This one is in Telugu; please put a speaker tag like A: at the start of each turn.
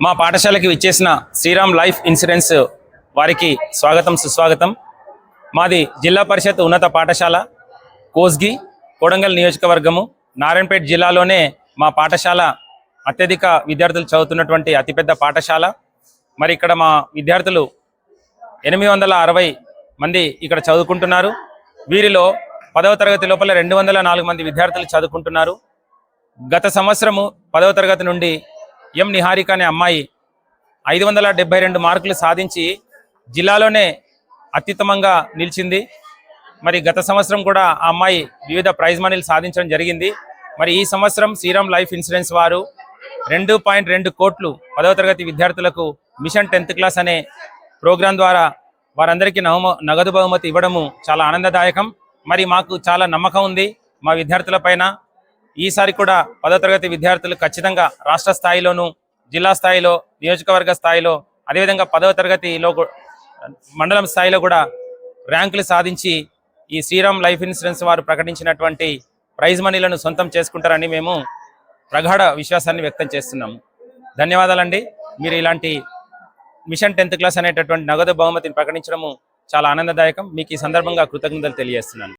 A: మా పాఠశాలకి విచ్చేసిన శ్రీరామ్ లైఫ్ ఇన్సూరెన్స్ వారికి స్వాగతం సుస్వాగతం. మాది జిల్లా పరిషత్ ఉన్నత పాఠశాల కోస్గి కొడంగల్ నియోజకవర్గము నారాయణపేట జిల్లాలోనే మా పాఠశాల అత్యధిక విద్యార్థులు చదువుతున్నటువంటి అతిపెద్ద పాఠశాల. మరి ఇక్కడ మా విద్యార్థులు 860 మంది ఇక్కడ చదువుకుంటున్నారు. వీరిలో 10వ తరగతి లోపల 204 మంది విద్యార్థులు చదువుకుంటున్నారు. గత సంవత్సరము 10వ తరగతి నుండి ఎం నిహారిక అనే అమ్మాయి 572 మార్కులు సాధించి జిల్లాలోనే అత్యుత్తమంగా నిలిచింది. మరి గత సంవత్సరం కూడా ఆ అమ్మాయి వివిధ ప్రైజ్ మనీలు సాధించడం జరిగింది. మరి ఈ సంవత్సరం శ్రీరామ్ లైఫ్ ఇన్సూరెన్స్ వారు 2.2 కోట్లు 10వ తరగతి విద్యార్థులకు మిషన్ 10th క్లాస్ అనే ప్రోగ్రాం ద్వారా వారందరికీ నగదు బహుమతి ఇవ్వడము చాలా ఆనందదాయకం. మరి మాకు చాలా నమ్మకం ఉంది మా విద్యార్థుల పైన. ఈసారి కూడా 10వ తరగతి విద్యార్థులు ఖచ్చితంగా రాష్ట్ర స్థాయిలోను, జిల్లా స్థాయిలో, నియోజకవర్గ స్థాయిలో, అదేవిధంగా 10వ తరగతిలో మండలం స్థాయిలో కూడా ర్యాంకులు సాధించి ఈ శ్రీరామ్ లైఫ్ ఇన్సూరెన్స్ వారు ప్రకటించినటువంటి ప్రైజ్ మనీలను సొంతం చేసుకుంటారని మేము ప్రగాఢ విశ్వాసాన్ని వ్యక్తం చేస్తున్నాము. ధన్యవాదాలండి. మీరు ఇలాంటి మిషన్ 10th క్లాస్ అనేటటువంటి నగదు బహుమతిని ప్రకటించడము చాలా ఆనందదాయకం. మీకు ఈ సందర్భంగా కృతజ్ఞతలు తెలియజేస్తున్నాను.